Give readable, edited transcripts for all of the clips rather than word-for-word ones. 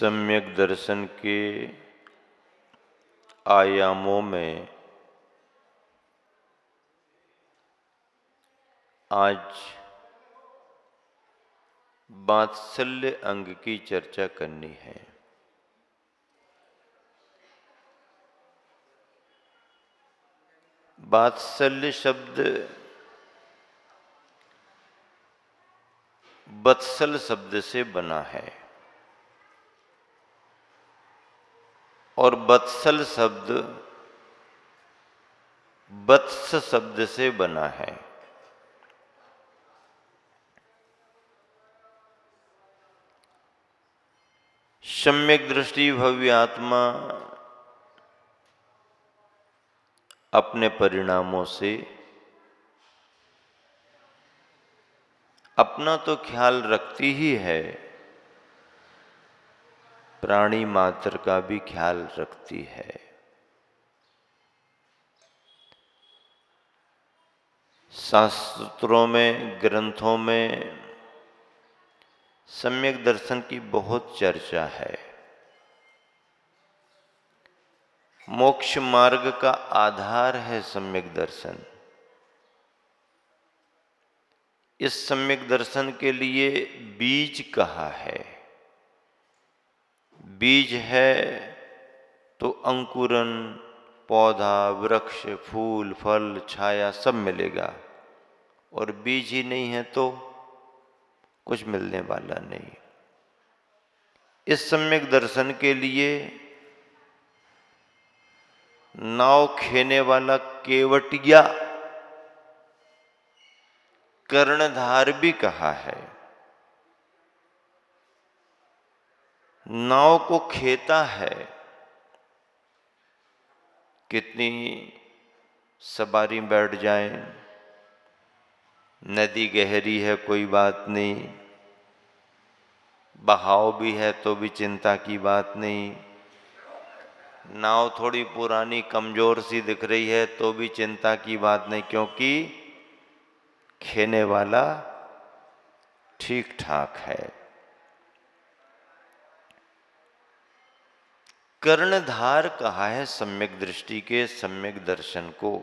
सम्यक दर्शन के आयामों में आज वात्सल्य अंग की चर्चा करनी है। वात्सल्य शब्द वत्सल शब्द से बना है और वत्सल शब्द वत्स शब्द से बना है। सम्यक दृष्टि भव्य आत्मा अपने परिणामों से अपना तो ख्याल रखती ही है, प्राणी मात्र का भी ख्याल रखती है। शास्त्रों में, ग्रंथों में सम्यक दर्शन की बहुत चर्चा है। मोक्ष मार्ग का आधार है सम्यक दर्शन। इस सम्यक दर्शन के लिए बीज कहा है। बीज है तो अंकुरन, पौधा, वृक्ष, फूल, फल, छाया सब मिलेगा, और बीज ही नहीं है तो कुछ मिलने वाला नहीं। इस सम्यक दर्शन के लिए नाव खेने वाला केवटिया कर्णधार भी कहा है। नाव को खेता है, कितनी सवारी बैठ जाए, नदी गहरी है कोई बात नहीं, बहाव भी है तो भी चिंता की बात नहीं, नाव थोड़ी पुरानी कमजोर सी दिख रही है तो भी चिंता की बात नहीं, क्योंकि खेने वाला ठीक ठाक है। कर्णधार कहा है सम्यक दृष्टि के सम्यक दर्शन को।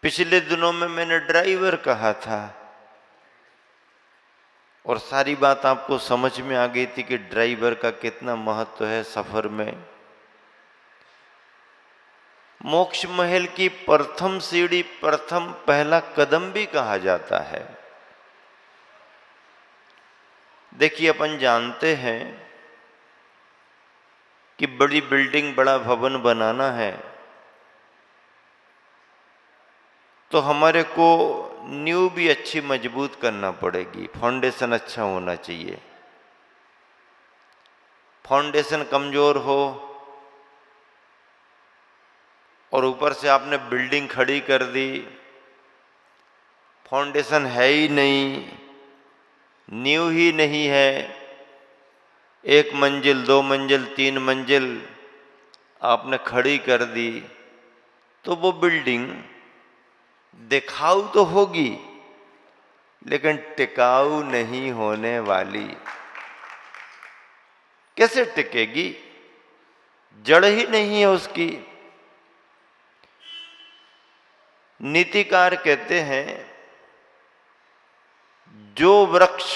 पिछले दिनों में मैंने ड्राइवर कहा था और सारी बात आपको समझ में आ गई थी कि ड्राइवर का कितना महत्व है सफर में। मोक्ष महल की प्रथम सीढ़ी, प्रथम पहला कदम भी कहा जाता है। देखिए, अपन जानते हैं कि बड़ी बिल्डिंग, बड़ा भवन बनाना है तो हमारे को नींव भी अच्छी मजबूत करना पड़ेगी, फाउंडेशन अच्छा होना चाहिए। फाउंडेशन कमजोर हो और ऊपर से आपने बिल्डिंग खड़ी कर दी, फाउंडेशन है ही नहीं, नींव ही नहीं है, 1 मंजिल, 2 मंजिल, 3 मंजिल आपने खड़ी कर दी, तो वो बिल्डिंग दिखाऊ तो होगी लेकिन टिकाऊ नहीं होने वाली। कैसे टिकेगी? जड़ ही नहीं है उसकी। नीतिकार कहते हैं, जो वृक्ष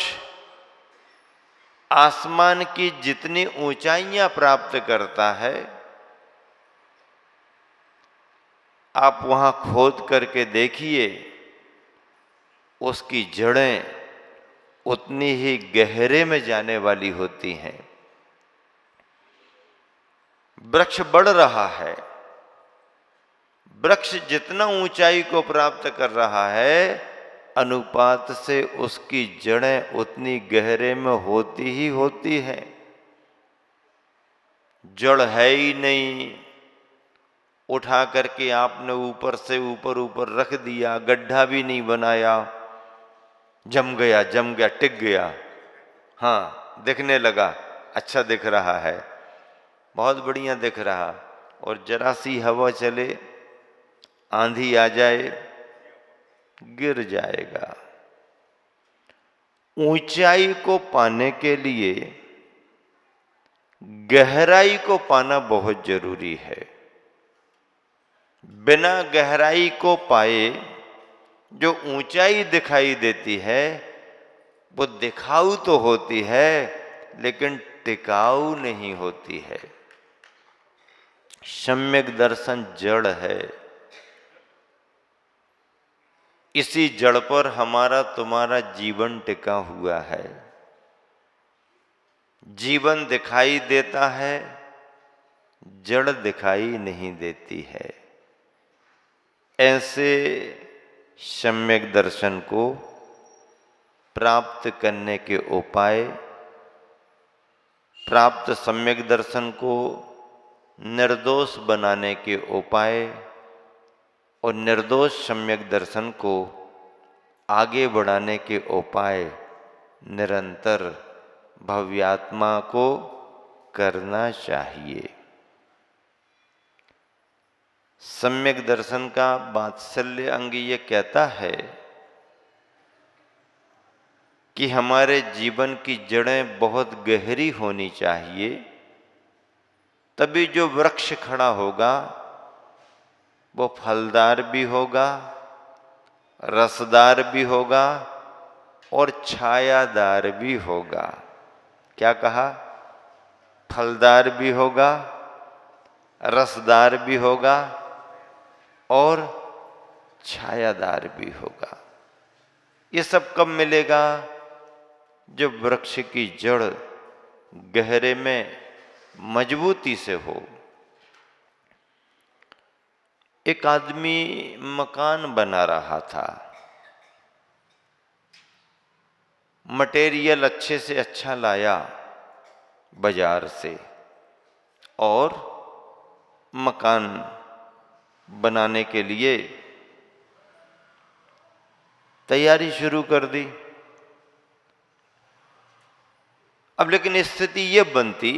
आसमान की जितनी ऊंचाइयां प्राप्त करता है, आप वहां खोद करके देखिए, उसकी जड़ें उतनी ही गहरे में जाने वाली होती हैं। वृक्ष बढ़ रहा है, वृक्ष जितना ऊंचाई को प्राप्त कर रहा है, अनुपात से उसकी जड़ें उतनी गहरे में होती ही होती है। जड़ है ही नहीं, उठा करके आपने ऊपर से ऊपर रख दिया, गड्ढा भी नहीं बनाया, जम गया, टिक गया, हाँ दिखने लगा, अच्छा दिख रहा है, बहुत बढ़िया दिख रहा, और जरा सी हवा चले, आंधी आ जाए, गिर जाएगा। ऊंचाई को पाने के लिए गहराई को पाना बहुत जरूरी है। बिना गहराई को पाए जो ऊंचाई दिखाई देती है वो दिखाऊ तो होती है लेकिन टिकाऊ नहीं होती है। सम्यक दर्शन जड़ है। इसी जड़ पर हमारा तुम्हारा जीवन टिका हुआ है। जीवन दिखाई देता है, जड़ दिखाई नहीं देती है। ऐसे सम्यक दर्शन को प्राप्त करने के उपाय, प्राप्त सम्यक दर्शन को निर्दोष बनाने के उपाय और निर्दोष सम्यक दर्शन को आगे बढ़ाने के उपाय निरंतर भव्यात्मा को करना चाहिए। सम्यक दर्शन का वात्सल्य अंग ये कहता है कि हमारे जीवन की जड़ें बहुत गहरी होनी चाहिए, तभी जो वृक्ष खड़ा होगा वो फलदार भी होगा, रसदार भी होगा और छायादार भी होगा। क्या कहा? फलदार भी होगा, रसदार भी होगा और छायादार भी होगा। ये सब कब मिलेगा? जब वृक्ष की जड़ गहरे में मजबूती से हो। एक आदमी मकान बना रहा था, मटेरियल अच्छे से अच्छा लाया बाजार से और मकान बनाने के लिए तैयारी शुरू कर दी। अब लेकिन स्थिति ये बनती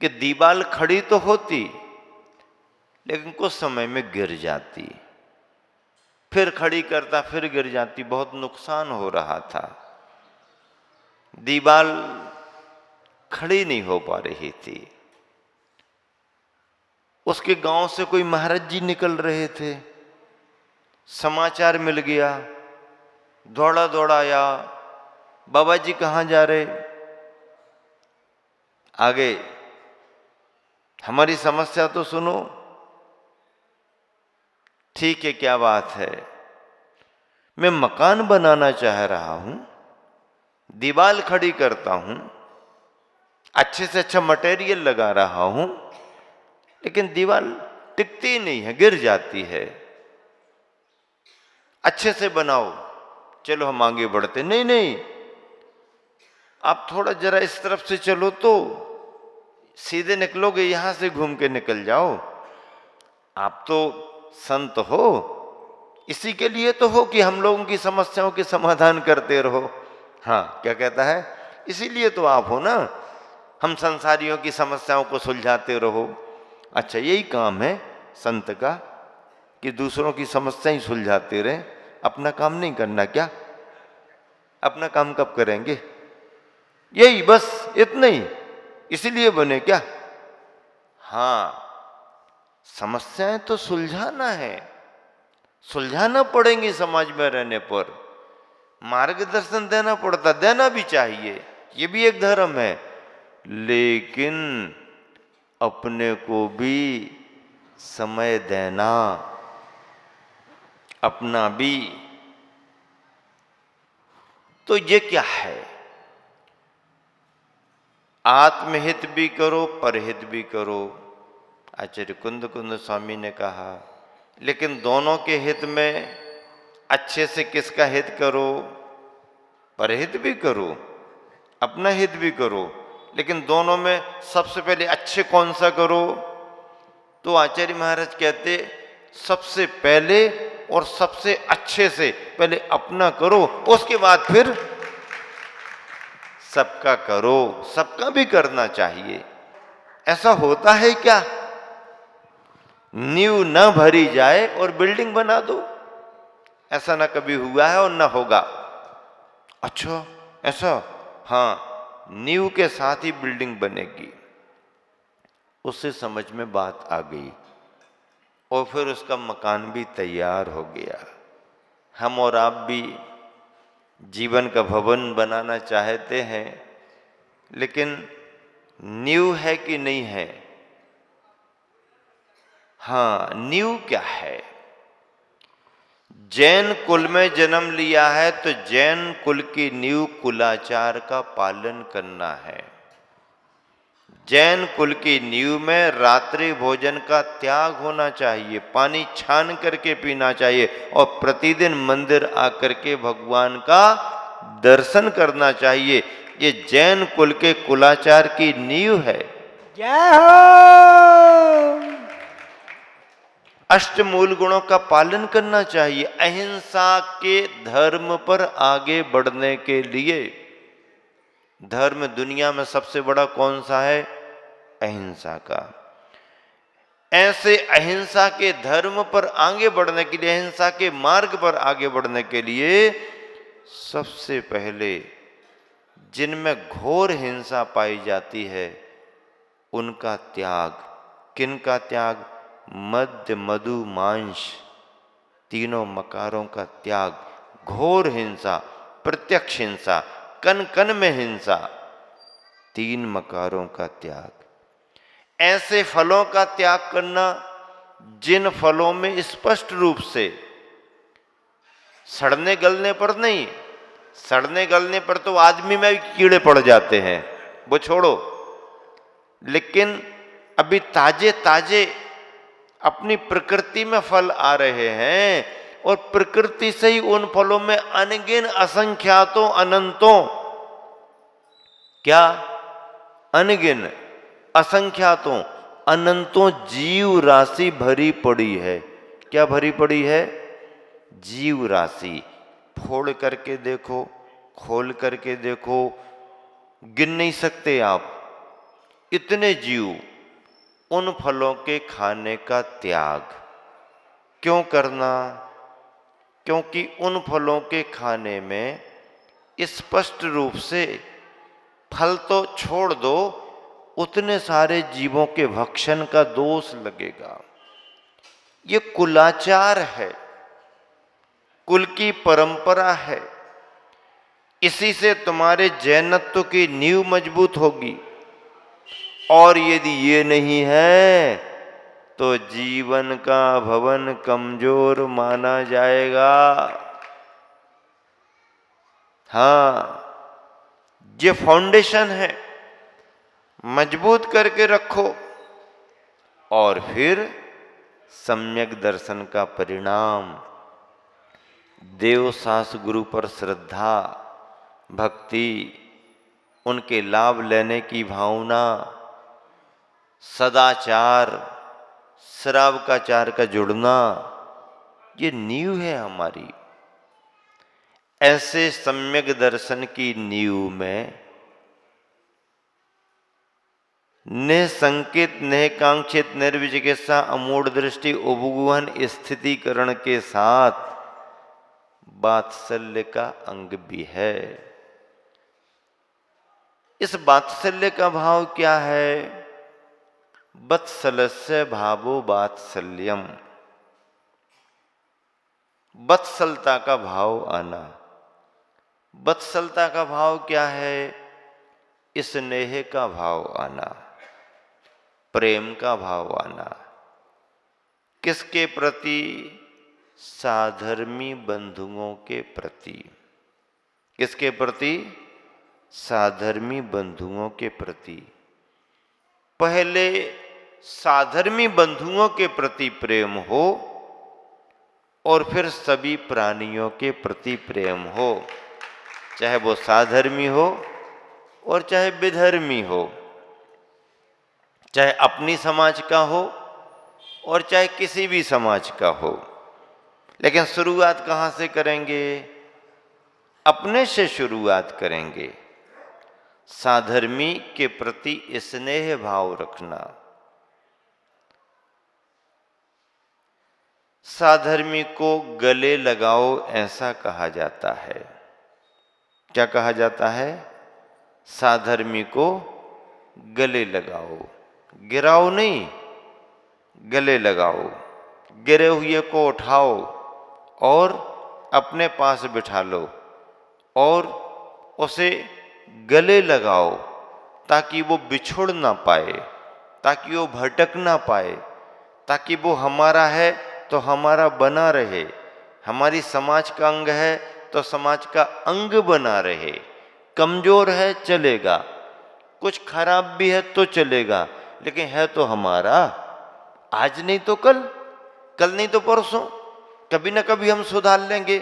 कि दीवार खड़ी तो होती लेकिन कुछ समय में गिर जाती, फिर खड़ी करता फिर गिर जाती, बहुत नुकसान हो रहा था। दीवार खड़ी नहीं हो पा रही थी। उसके गांव से कोई महाराज जी निकल रहे थे, समाचार मिल गया, दौड़ा दौड़ा आया, बाबा जी कहाँ जा रहे? आगे हमारी समस्या तो सुनो। ठीक है, क्या बात है? मैं मकान बनाना चाह रहा हूं, दीवार खड़ी करता हूं, अच्छे से अच्छा मटेरियल लगा रहा हूं, लेकिन दीवार टिकती नहीं है, गिर जाती है। अच्छे से बनाओ, चलो हम आगे बढ़ते। नहीं नहीं, आप थोड़ा जरा इस तरफ से चलो तो सीधे निकलोगे, यहां से घूम के निकल जाओ। आप तो संत हो, इसी के लिए तो हो कि हम लोगों की समस्याओं के समाधान करते रहो। हाँ, क्या कहता है? इसीलिए तो आप हो ना, हम संसारियों की समस्याओं को सुलझाते रहो। अच्छा, यही काम है संत का कि दूसरों की समस्या ही सुलझाते रहे, अपना काम नहीं करना। क्या अपना काम कब करेंगे? यही बस, इतना ही, इसीलिए बने क्या? हाँ, समस्याएं तो सुलझाना है, सुलझाना पड़ेंगी। समाज में रहने पर मार्गदर्शन देना पड़ता, देना भी चाहिए, ये भी एक धर्म है। लेकिन अपने को भी समय देना, अपना भी। तो ये क्या है? आत्महित भी करो, परहित भी करो। आचार्य कुंद कुंद स्वामी ने कहा, लेकिन दोनों के हित में अच्छे से किसका हित करो? परहित भी करो, अपना हित भी करो, लेकिन दोनों में सबसे पहले अच्छे कौन सा करो? तो आचार्य महाराज कहते, सबसे पहले और सबसे अच्छे से पहले अपना करो, उसके बाद फिर सबका करो। सबका भी करना चाहिए। ऐसा होता है क्या? नींव न भरी जाए और बिल्डिंग बना दो, ऐसा ना कभी हुआ है और ना होगा। अच्छा, ऐसा, हाँ, नींव के साथ ही बिल्डिंग बनेगी। उससे समझ में बात आ गई और फिर उसका मकान भी तैयार हो गया। हम और आप भी जीवन का भवन बनाना चाहते हैं, लेकिन नींव है कि नहीं है? हाँ, नींव क्या है? जैन कुल में जन्म लिया है तो जैन कुल की नींव कुलाचार का पालन करना है। जैन कुल की नींव में रात्रि भोजन का त्याग होना चाहिए, पानी छान करके पीना चाहिए और प्रतिदिन मंदिर आकर के भगवान का दर्शन करना चाहिए। ये जैन कुल के कुलाचार की नींव है। जय हो। अष्टमूल गुणों का पालन करना चाहिए अहिंसा के धर्म पर आगे बढ़ने के लिए। धर्म दुनिया में सबसे बड़ा कौन सा है? अहिंसा का। ऐसे अहिंसा के धर्म पर आगे बढ़ने के लिए, अहिंसा के मार्ग पर आगे बढ़ने के लिए सबसे पहले जिनमें घोर हिंसा पाई जाती है उनका त्याग। किनका त्याग? मद्य, मधु, मांस, तीनों मकारों का त्याग। घोर हिंसा, प्रत्यक्ष हिंसा, कन कन में हिंसा, तीन मकारों का त्याग। ऐसे फलों का त्याग करना जिन फलों में स्पष्ट रूप से सड़ने गलने पर नहीं, सड़ने गलने पर तो आदमी में भी कीड़े पड़ जाते हैं, वो छोड़ो, लेकिन अभी ताजे ताजे अपनी प्रकृति में फल आ रहे हैं और प्रकृति से ही उन फलों में अनगिन असंख्यातों अनंतों, क्या? अनगिन असंख्यातों अनंतों जीव राशि भरी पड़ी है। क्या भरी पड़ी है? जीव राशि। फोड़ करके देखो, खोल करके देखो, गिन नहीं सकते आप, इतने जीव। उन फलों के खाने का त्याग क्यों करना? क्योंकि उन फलों के खाने में स्पष्ट रूप से, फल तो छोड़ दो, उतने सारे जीवों के भक्षण का दोष लगेगा। ये कुलाचार है, कुल की परंपरा है। इसी से तुम्हारे जैनत्व की नींव मजबूत होगी। और यदि ये नहीं है तो जीवन का भवन कमजोर माना जाएगा। हाँ, ये फाउंडेशन है, मजबूत करके रखो और फिर सम्यक दर्शन का परिणाम, देव सास गुरु पर श्रद्धा, भक्ति, उनके लाभ लेने की भावना, सदाचार, श्रावकाचार का जुड़ना, ये नींव है हमारी। ऐसे सम्यक दर्शन की नींव में निसंकित, निकांक्षित, निर्विचिकित्सा, अमूढ़ दृष्टि, उपगुहन स्थितिकरण के साथ वात्सल्य का अंग भी है। इस वात्सल्य का भाव क्या है? वत्सलस्य भावो वात्सल्यम, वत्सलता का भाव आना। वत्सलता का भाव क्या है? स्नेह का भाव आना, प्रेम का भाव आना। किसके प्रति? साधर्मी बंधुओं के प्रति। किसके प्रति? साधर्मी बंधुओं के प्रति। पहले साधर्मी बंधुओं के प्रति प्रेम हो और फिर सभी प्राणियों के प्रति प्रेम हो, चाहे वो साधर्मी हो और चाहे विधर्मी हो, चाहे अपनी समाज का हो और चाहे किसी भी समाज का हो। लेकिन शुरुआत कहाँ से करेंगे? अपने से शुरुआत करेंगे। साधर्मी के प्रति स्नेह भाव रखना। साधर्मी को गले लगाओ ऐसा कहा जाता है। क्या कहा जाता है? साधर्मी को गले लगाओ, गिराओ नहीं, गले लगाओ। गिरे हुए को उठाओ और अपने पास बिठा लो और उसे गले लगाओ ताकि वो बिछुड़ ना पाए, ताकि वो भटक ना पाए, ताकि वो हमारा है तो हमारा बना रहे, हमारी समाज का अंग है तो समाज का अंग बना रहे। कमजोर है चलेगा, कुछ खराब भी है तो चलेगा, लेकिन है तो हमारा। आज नहीं तो कल, कल नहीं तो परसों, कभी ना कभी हम सुधार लेंगे।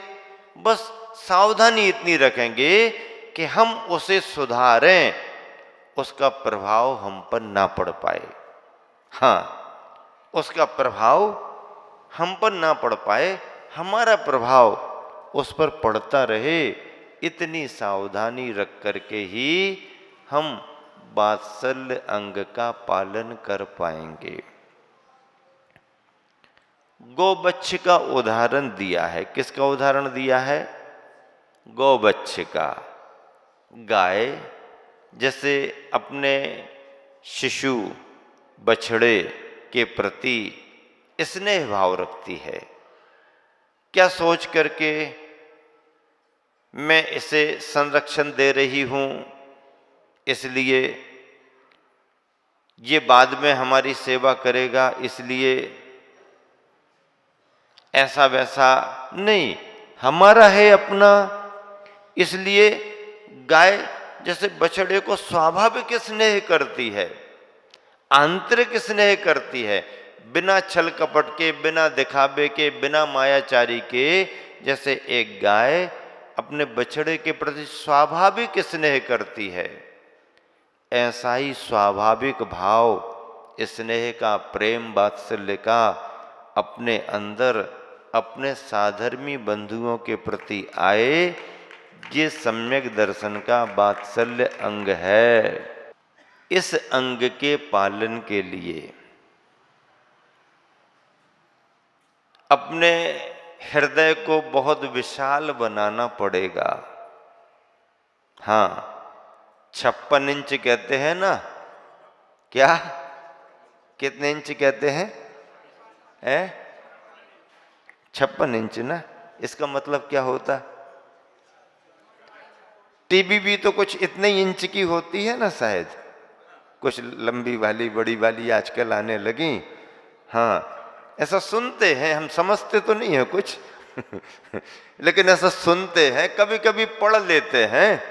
बस सावधानी इतनी रखेंगे कि हम उसे सुधारें, उसका प्रभाव हम पर ना पड़ पाए। हाँ, उसका प्रभाव हम पर ना पड़ पाए, हमारा प्रभाव उस पर पड़ता रहे। इतनी सावधानी रख करके ही हम वात्सल्य अंग का पालन कर पाएंगे। गौबच्छ का उदाहरण दिया है। किसका उदाहरण दिया है? गौबच्छ का। गाय जैसे अपने शिशु बछड़े के प्रति स्नेह भाव रखती है, क्या सोच करके मैं इसे संरक्षण दे रही हूं, इसलिए ये बाद में हमारी सेवा करेगा, इसलिए ऐसा वैसा नहीं, हमारा है अपना। इसलिए गाय जैसे बछड़े को स्वाभाविक स्नेह करती है, आंतरिक स्नेह करती है, बिना छल कपट के, बिना दिखावे के, बिना मायाचारी के। जैसे एक गाय अपने बछड़े के प्रति स्वाभाविक स्नेह करती है, ऐसा ही स्वाभाविक भाव स्नेह का, प्रेम वात्सल्य का अपने अंदर अपने साधर्मी बंधुओं के प्रति आए। ये सम्यक दर्शन का वात्सल्य अंग है। इस अंग के पालन के लिए अपने हृदय को बहुत विशाल बनाना पड़ेगा। हाँ, 56 इंच कहते हैं ना, क्या कितने इंच कहते हैं? 56 इंच ना। इसका मतलब क्या होता? टीवी भी तो कुछ इतने ही इंच की होती है ना, शायद कुछ लंबी वाली बड़ी वाली आजकल आने लगी। हाँ, ऐसा सुनते हैं, हम समझते तो नहीं है कुछ लेकिन ऐसा सुनते हैं, कभी कभी पढ़ लेते हैं